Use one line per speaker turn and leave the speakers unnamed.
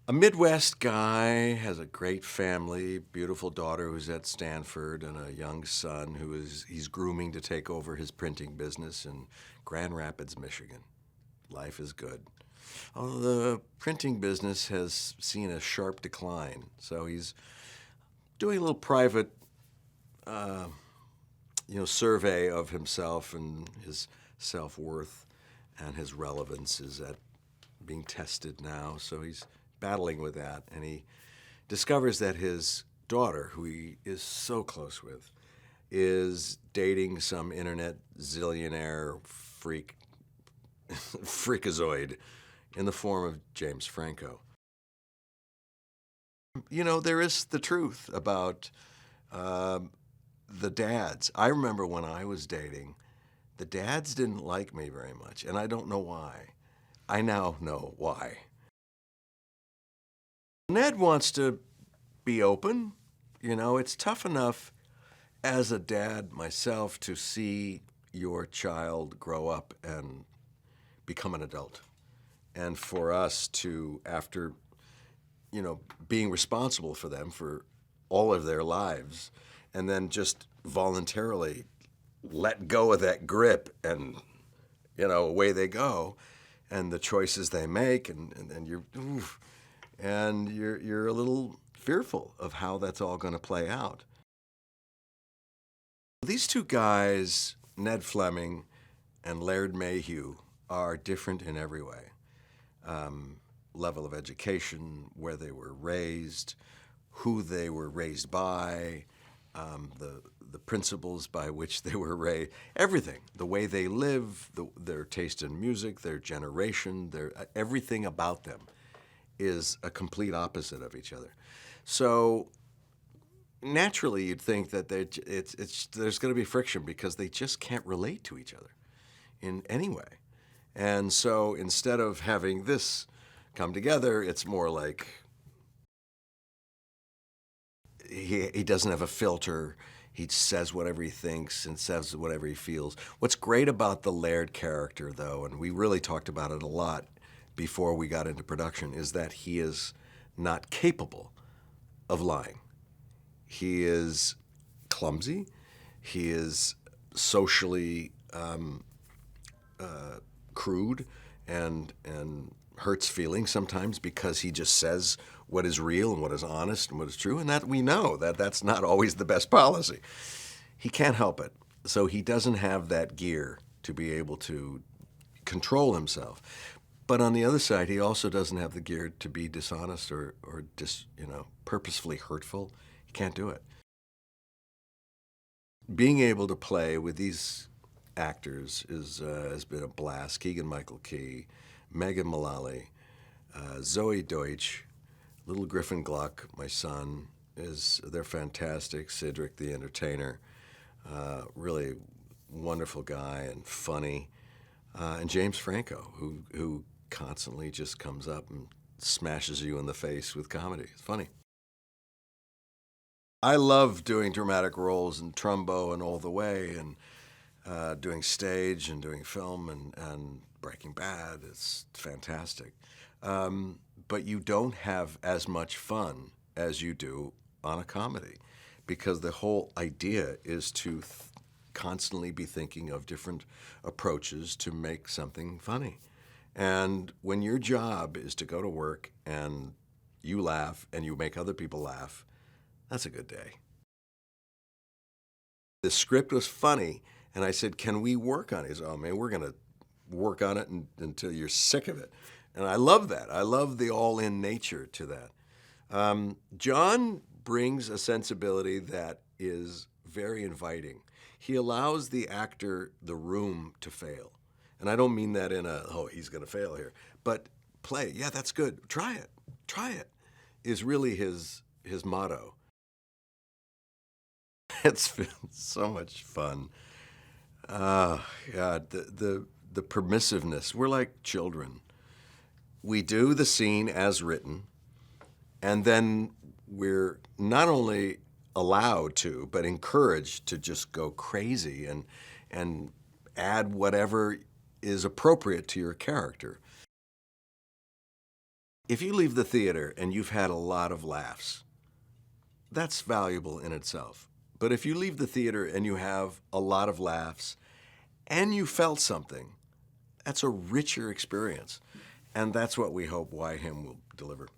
A Midwest guy, has a great family, beautiful daughter who's at Stanford, and a young son he's grooming to take over his printing business in Grand Rapids, Michigan. Life is good. Although the printing business has seen a sharp decline, so he's doing a little private, survey of himself, and his self-worth and his relevance is at being tested now. So he's battling with that, and he discovers that his daughter, who he is so close with, is dating some internet zillionaire freakazoid in the form of James Franco. You know, there is the truth about the dads. I remember when I was dating, the dads didn't like me very much, and I don't know why. I now know why. Ned wants to be open. You know, it's tough enough as a dad myself to see your child grow up and become an adult. And for us to, after, being responsible for them for all of their lives, and then just voluntarily let go of that grip and, away they go, and the choices they make, and you're, oof, and you're a little fearful of how that's all going to play out. These two guys, Ned Fleming and Laird Mayhew, are different in every way. Level of education, where they were raised, who they were raised by, the principles by which they were raised, everything, the way they live, their taste in music, their generation, everything about them is a complete opposite of each other. So naturally, you'd think that there's going to be friction because they just can't relate to each other in any way. And so instead of having this come together, it's more like he doesn't have a filter. He says whatever he thinks and says whatever he feels. What's great about the Laird character, though, and we really talked about it a lot before we got into production, is that he is not capable of lying. He is clumsy. He is socially crude and hurts feelings sometimes because he just says what is real and what is honest and what is true, and that we know that that's not always the best policy. He can't help it. So he doesn't have that gear to be able to control himself. But on the other side, he also doesn't have the gear to be dishonest or just, purposefully hurtful. He can't do it. Being able to play with these actors has been a blast. Keegan-Michael Key, Megan Mullally, Zoe Deutsch, Little Griffin Gluck, my son, they're fantastic. Cedric the Entertainer, really wonderful guy and funny. And James Franco, who constantly just comes up and smashes you in the face with comedy. It's funny. I love doing dramatic roles in Trumbo and All the Way, and doing stage and doing film and Breaking Bad. It's fantastic. But you don't have as much fun as you do on a comedy, because the whole idea is to constantly be thinking of different approaches to make something funny. And when your job is to go to work and you laugh and you make other people laugh, that's a good day. The script was funny, and I said, can we work on it? He said, oh man, we're going to work on it until you're sick of it. And I love that. I love the all-in nature to that. John brings a sensibility that is very inviting. He allows the actor the room to fail. And I don't mean that in he's going to fail here. But play, yeah, that's good. Try it, is really his motto. It's been so much fun. God, the permissiveness. We're like children. We do the scene as written, and then we're not only allowed to, but encouraged to just go crazy and add whatever is appropriate to your character. If you leave the theater and you've had a lot of laughs, that's valuable in itself. But if you leave the theater and you have a lot of laughs and you felt something, that's a richer experience. And that's what we hope Why Him will deliver.